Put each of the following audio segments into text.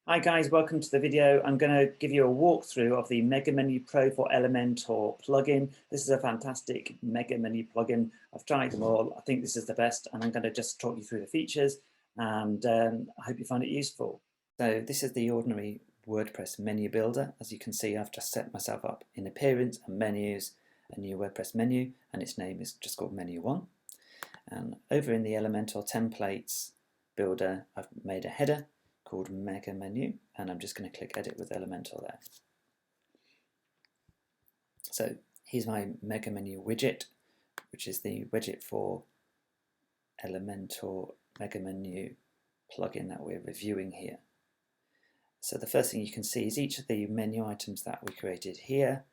Hi guys, welcome to the video. I'm going to give you a walkthrough of the Mega Menu Pro for Elementor plugin. This is a fantastic Mega Menu plugin. I've tried them all. I think this is the best, and I'm going to just talk you through the features, and I hope you find it useful. So this is the ordinary WordPress menu builder. As you can see, I've just set myself up in Appearance and Menus, a new WordPress menu, and its name is just called Menu 1. And over in the Elementor templates builder, I've made a header called Mega Menu, and I'm just going to click Edit with Elementor there. So here's my Mega Menu widget, which is the widget for Elementor Mega Menu plugin that we're reviewing here. So the first thing you can see is each of the menu items that we created here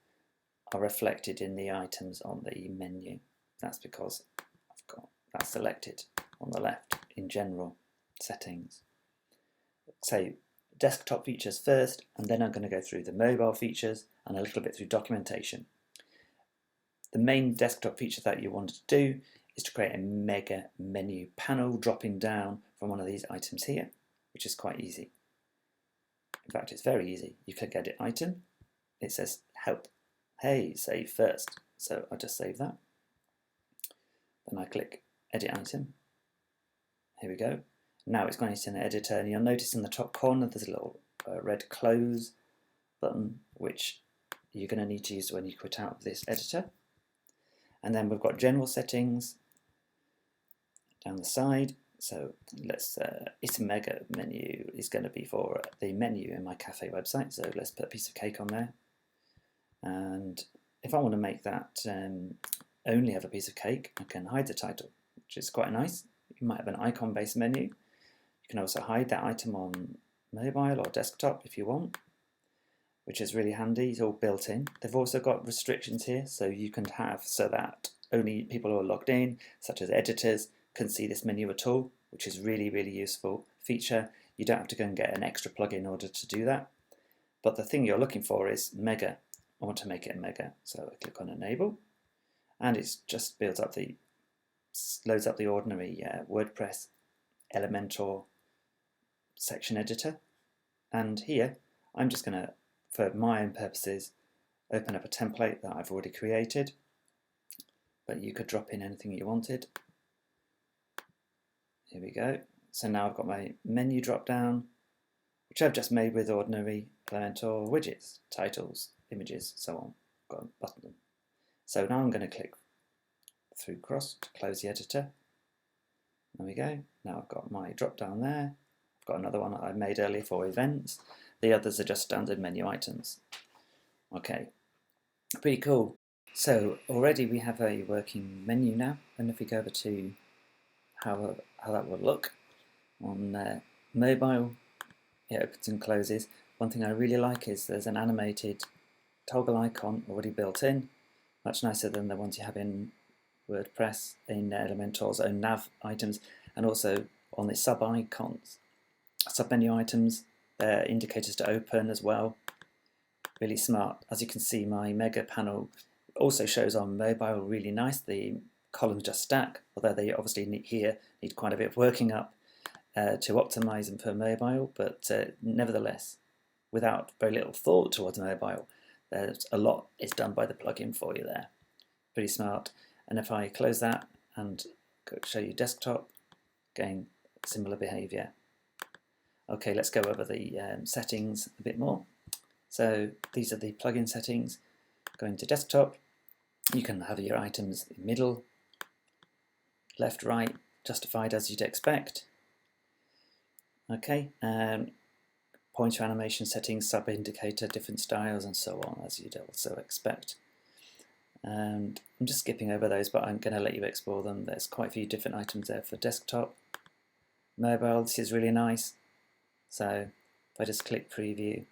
are reflected in the items on the menu. That's because I've got that selected on the left in General Settings. So desktop features first, and then I'm going to go through the mobile features and a little bit through documentation. The main desktop feature that you want to do is to create a mega menu panel dropping down from one of these items here, which is quite easy. In fact, it's very easy. You click Edit Item, it says Help. Hey, save first. So I'll just save that. Then I click Edit Item. Here we go. Now it's going into an editor, and you'll notice in the top corner there's a little red close button, which you're going to need to use when you quit out of this editor. And then we've got general settings down the side. So let's it's a mega menu is going to be for the menu in my cafe website. So let's put a piece of cake on there. And if I want to make that only have a piece of cake, I can hide the title, which is quite nice. You might have an icon-based menu. You can also hide that item on mobile or desktop if you want, which is really handy. It's all built in. They've also got restrictions here, so you can have so that only people who are logged in, such as editors, can see this menu at all, which is really, really useful feature. You don't have to go and get an extra plugin in order to do that. But the thing you're looking for is mega. I want to make it a mega, so I click on Enable, and it just loads up the ordinary WordPress Elementor section editor. And here I'm just going to, for my own purposes, open up a template that I've already created, but you could drop in anything you wanted. Here we go. So now I've got my menu drop down, which I've just made with ordinary Elementor widgets, titles, images, so on. Got a button. So now I'm going to click through cross to close the editor. There we go. Now I've got my drop down there. I've got another one that I made earlier for events. The others are just standard menu items. Okay, pretty cool. So already we have a working menu now, and if we go over to how that will look on mobile, it opens and closes. One thing I really like is there's an animated toggle icon already built in, much nicer than the ones you have in WordPress in Elementor's own nav items, and also on the sub icons, sub menu items, they're indicators to open as well. Really smart. As you can see, my mega panel also shows on mobile really nice. The columns just stack, although they obviously need quite a bit of working up to optimize them for mobile, but nevertheless, without very little thought towards mobile, there's a lot is done by the plugin for you there. Pretty smart. And if I close that and show you desktop, again, similar behavior. Okay, let's go over the settings a bit more. So these are the plugin settings. Going to desktop, you can have your items in middle, left, right, justified as you'd expect. Okay, pointer animation settings, sub indicator, different styles, and so on, as you'd also expect. And I'm just skipping over those, but I'm going to let you explore them. There's quite a few different items there for desktop. Mobile, this is really nice. So if I just click preview,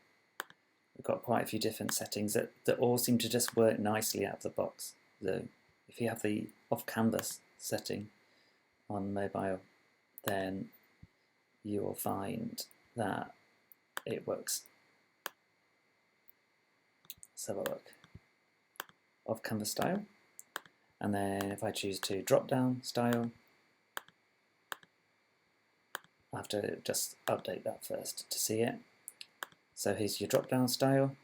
we've got quite a few different settings that all seem to just work nicely out of the box. So if you have the off canvas setting on mobile, then you will find that it works. Let's have a look. Off canvas style, and then if I choose to drop down style, I have to just update that first to see it. So here's your drop down style,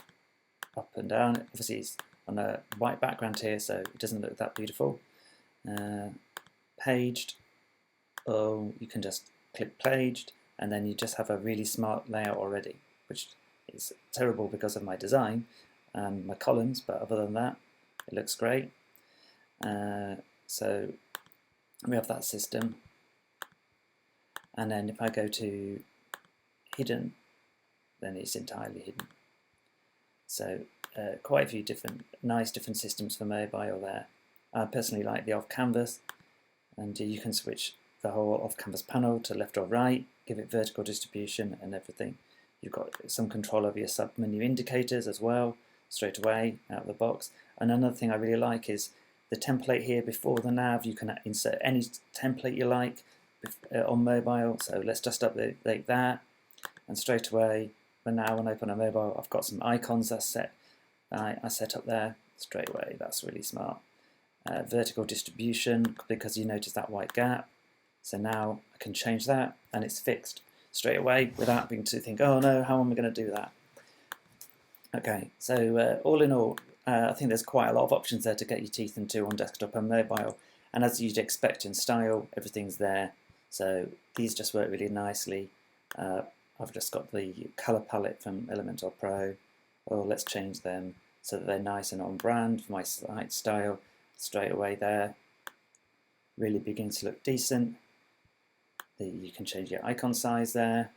up and down. Obviously it's on a white background here, so it doesn't look that beautiful. Paged, oh, you can just click paged, and then you just have a really smart layout already, which is terrible because of my design and my columns, but other than that, it looks great. So we have that system, and then if I go to hidden, then it's entirely hidden. So quite a few nice different systems for mobile there. I personally like the off canvas, and you can switch the whole off canvas panel to left or right, give it vertical distribution and everything. You've got some control over your sub menu indicators as well, straight away out of the box. And another thing I really like is the template here before the nav. You can insert any template you like on mobile. So let's just update that, and straight away, when I open a mobile, I've got some icons I set up there straight away. That's really smart. Vertical distribution, because you notice that white gap. So now I can change that, and it's fixed straight away without having to think, oh no, how am I going to do that? Okay, so all in all, I think there's quite a lot of options there to get your teeth into on desktop and mobile. And as you'd expect in style, everything's there. So these just work really nicely. I've just got the color palette from Elementor Pro. Well, let's change them so that they're nice and on brand for my site style. Straight away there, really begins to look decent. You can change your icon size there,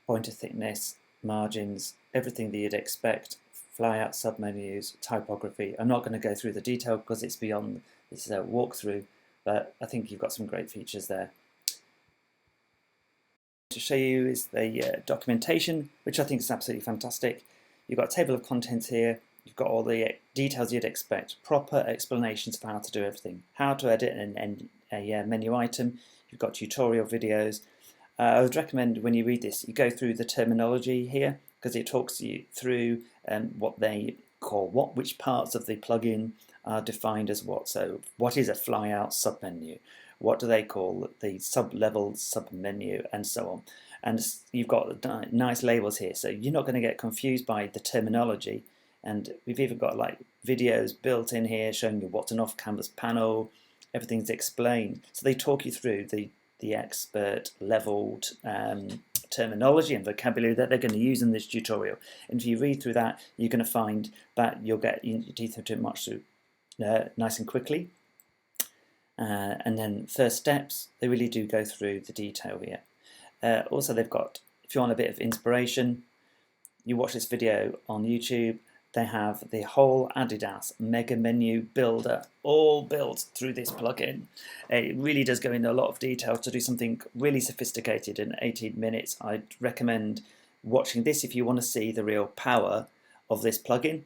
pointer thickness, margins, everything that you'd expect, flyout submenus, typography. I'm not going to go through the detail because it's beyond this walkthrough, but I think you've got some great features there. To show you is the documentation, which I think is absolutely fantastic. You've got a table of contents here. You've got all the details you'd expect, proper explanations of how to do everything, how to edit a menu item. You've got tutorial videos. I would recommend when you read this, you go through the terminology here, because it talks you through what they call which parts of the plugin are defined as what. So what is a flyout submenu? What do they call the sub-level submenu, and so on. And you've got nice labels here, so you're not going to get confused by the terminology. And we've even got like videos built in here showing you what's an off-canvas panel. Everything's explained. So they talk you through the expert leveled terminology and vocabulary that they're going to use in this tutorial. And if you read through that, you're going to find that you'll get your teeth into it much nice and quickly. And then first steps, they really do go through the detail here. Also, they've got, if you want a bit of inspiration, you watch this video on YouTube. They have the whole Adidas Mega Menu Builder all built through this plugin. It really does go into a lot of detail to do something really sophisticated in 18 minutes. I'd recommend watching this if you want to see the real power of this plugin.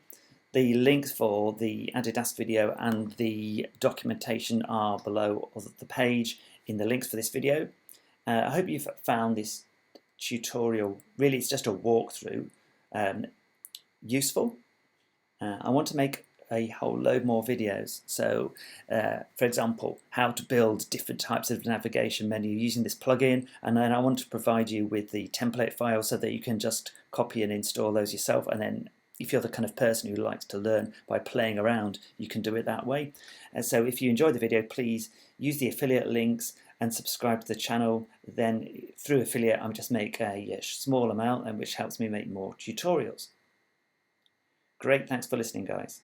The links for the Adidas video and the documentation are below the page in the links for this video. I hope you've found this tutorial, really it's just a walkthrough, useful. I want to make a whole load more videos. So, for example, how to build different types of navigation menu using this plugin, and then I want to provide you with the template file so that you can just copy and install those yourself. And then, if you're the kind of person who likes to learn by playing around, you can do it that way. And so, if you enjoyed the video, please use the affiliate links and subscribe to the channel. Then, through affiliate, I just make a small amount, and which helps me make more tutorials. Great, thanks for listening, guys.